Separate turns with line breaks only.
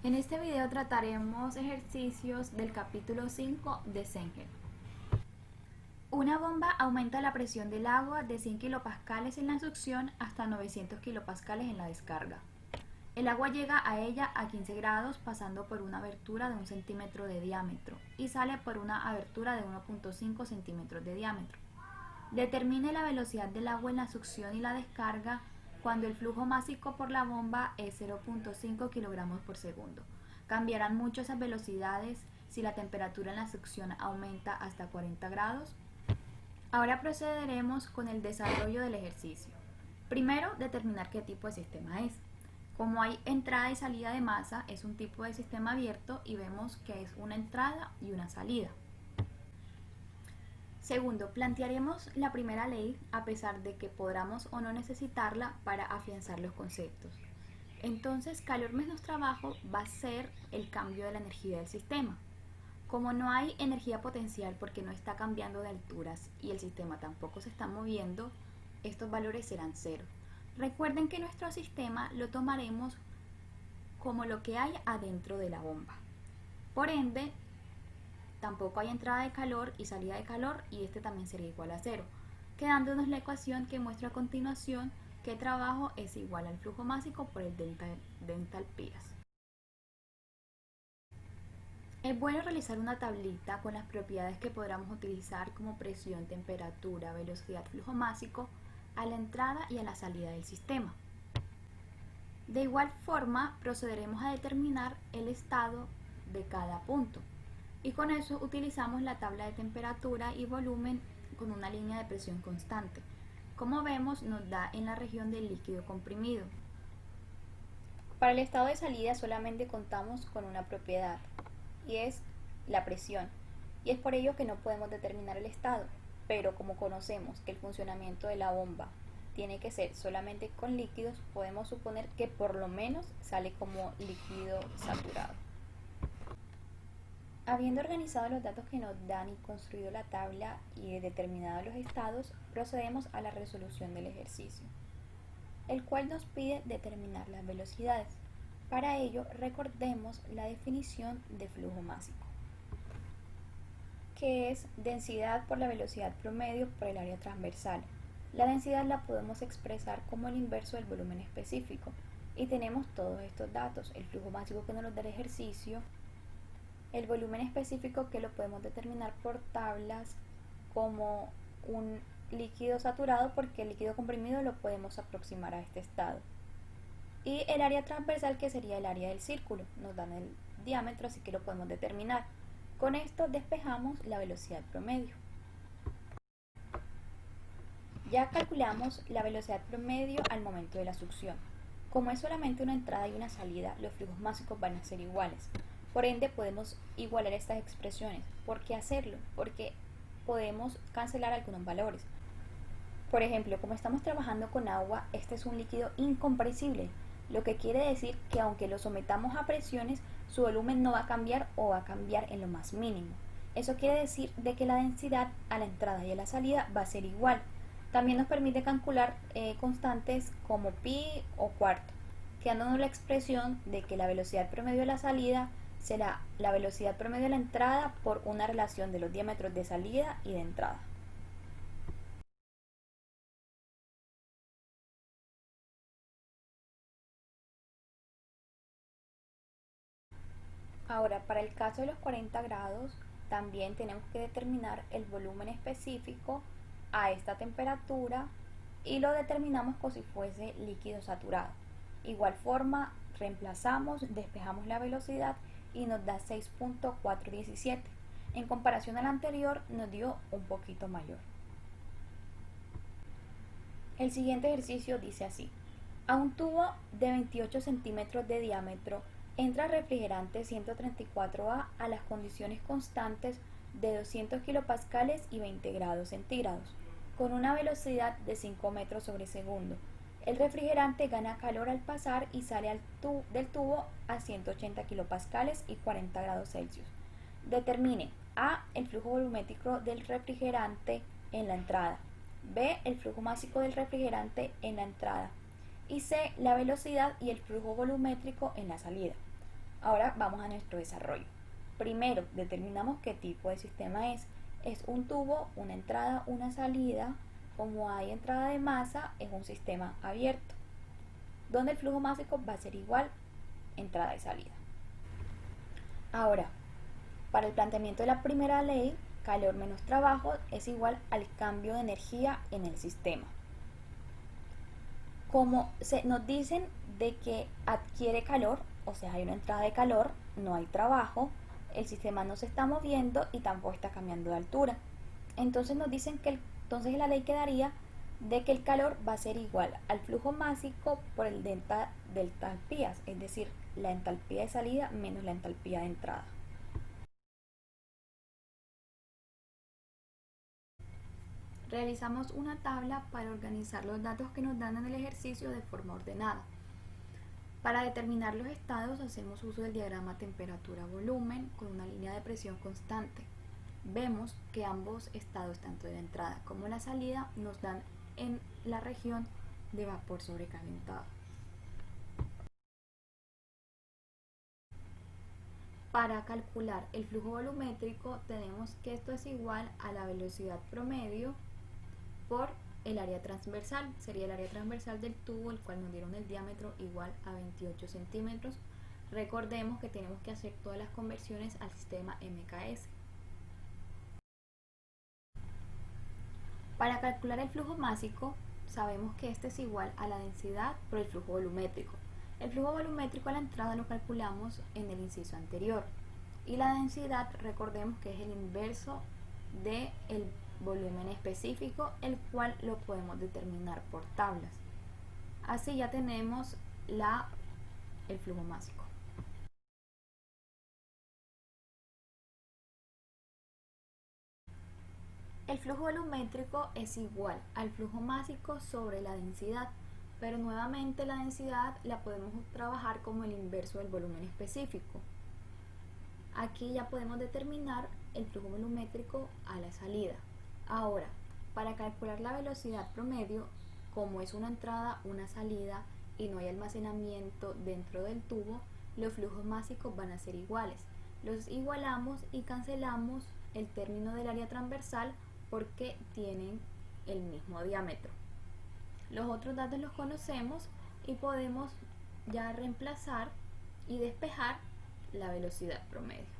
En este video trataremos ejercicios del capítulo 5 de Zenger. Una bomba aumenta la presión del agua de 100 kilopascales en la succión hasta 900 kilopascales en la descarga. El agua llega a ella a 15 grados pasando por una abertura de 1 centímetro de diámetro y sale por una abertura de 1.5 centímetros de diámetro. Determine la velocidad del agua en la succión y la descarga cuando el flujo másico por la bomba es 0.5 kilogramos por segundo. Cambiarán mucho esas velocidades si la temperatura en la succión aumenta hasta 40 grados. Ahora procederemos con el desarrollo del ejercicio. Primero, determinar qué tipo de sistema es. Como hay entrada y salida de masa, es un tipo de sistema abierto y vemos que es una entrada y una salida. Segundo, plantearemos la primera ley a pesar de que podamos o no necesitarla para afianzar los conceptos. Entonces, calor menos trabajo va a ser el cambio de la energía del sistema. Como no hay energía potencial porque no está cambiando de alturas y el sistema tampoco se está moviendo, estos valores serán cero. Recuerden que nuestro sistema lo tomaremos como lo que hay adentro de la bomba. Por ende, tampoco hay entrada de calor y salida de calor y este también sería igual a cero, quedándonos la ecuación que muestra a continuación que trabajo es igual al flujo másico por el delta de entalpías. Es bueno realizar una tablita con las propiedades que podamos utilizar como presión, temperatura, velocidad, flujo másico a la entrada y a la salida del sistema. De igual forma procederemos a determinar el estado de cada punto. Y con eso utilizamos la tabla de temperatura y volumen con una línea de presión constante. Como vemos, nos da en la región del líquido comprimido. Para el estado de salida solamente contamos con una propiedad y es la presión. Y es por ello que no podemos determinar el estado. Pero como conocemos que el funcionamiento de la bomba tiene que ser solamente con líquidos, podemos suponer que por lo menos sale como líquido saturado. Habiendo organizado los datos que nos dan y construido la tabla y determinado los estados, procedemos a la resolución del ejercicio, el cual nos pide determinar las velocidades. Para ello, recordemos la definición de flujo másico, que es densidad por la velocidad promedio por el área transversal. La densidad la podemos expresar como el inverso del volumen específico, y tenemos todos estos datos, el flujo másico que nos da el ejercicio, el volumen específico que lo podemos determinar por tablas como un líquido saturado porque el líquido comprimido lo podemos aproximar a este estado. Y el área transversal que sería el área del círculo, nos dan el diámetro así que lo podemos determinar. Con esto despejamos la velocidad promedio. Ya calculamos la velocidad promedio al momento de la succión. Como es solamente una entrada y una salida, los flujos másicos van a ser iguales. Por ende, podemos igualar estas expresiones. ¿Por qué hacerlo? Porque podemos cancelar algunos valores. Por ejemplo, como estamos trabajando con agua, este es un líquido incompresible, lo que quiere decir que aunque lo sometamos a presiones, su volumen no va a cambiar o va a cambiar en lo más mínimo. Eso quiere decir de que la densidad a la entrada y a la salida va a ser igual. También nos permite calcular constantes como pi o cuarto, quedándonos la expresión de que la velocidad promedio de la salida será la velocidad promedio de la entrada por una relación de los diámetros de salida y de entrada. Ahora, para el caso de los 40 grados, también tenemos que determinar el volumen específico a esta temperatura y lo determinamos como si fuese líquido saturado. Igual forma, reemplazamos, despejamos la velocidad y nos da 6.417. En comparación al anterior, nos dio un poquito mayor. El siguiente ejercicio dice así: a un tubo de 28 centímetros de diámetro entra refrigerante 134A a las condiciones constantes de 200 kilopascales y 20 grados centígrados, con una velocidad de 5 metros sobre segundo. El refrigerante gana calor al pasar y sale del tubo a 180 kilopascales y 40 grados Celsius. Determine A. el flujo volumétrico del refrigerante en la entrada, B. el flujo másico del refrigerante en la entrada y C. la velocidad y el flujo volumétrico en la salida. Ahora vamos a nuestro desarrollo. Primero, determinamos qué tipo de sistema es. Es un tubo, una entrada, una salida. Como hay entrada de masa, es un sistema abierto, donde el flujo másico va a ser igual entrada y salida. Ahora, para el planteamiento de la primera ley, calor menos trabajo es igual al cambio de energía en el sistema. Como nos dicen de que adquiere calor, o sea, hay una entrada de calor, no hay trabajo, el sistema no se está moviendo y tampoco está cambiando de altura. Entonces nos dicen que entonces la ley quedaría de que el calor va a ser igual al flujo másico por el delta de entalpías, es decir, la entalpía de salida menos la entalpía de entrada. Realizamos una tabla para organizar los datos que nos dan en el ejercicio de forma ordenada. Para determinar los estados hacemos uso del diagrama temperatura-volumen con una línea de presión constante. Vemos que ambos estados, tanto de la entrada como la salida, nos dan en la región de vapor sobrecalentado. Para calcular el flujo volumétrico tenemos que esto es igual a la velocidad promedio por el área transversal. Sería el área transversal del tubo, el cual nos dieron el diámetro igual a 28 centímetros. Recordemos que tenemos que hacer todas las conversiones al sistema MKS. Para calcular el flujo másico, sabemos que este es igual a la densidad por el flujo volumétrico. El flujo volumétrico a la entrada lo calculamos en el inciso anterior. Y la densidad, recordemos que es el inverso del volumen específico, el cual lo podemos determinar por tablas. Así ya tenemos el flujo másico. El flujo volumétrico es igual al flujo másico sobre la densidad, pero nuevamente la densidad la podemos trabajar como el inverso del volumen específico. Aquí ya podemos determinar el flujo volumétrico a la salida. Ahora, para calcular la velocidad promedio, como es una entrada, una salida y no hay almacenamiento dentro del tubo, los flujos másicos van a ser iguales. Los igualamos y cancelamos el término del área transversal porque tienen el mismo diámetro. Los otros datos los conocemos y podemos ya reemplazar y despejar la velocidad promedio.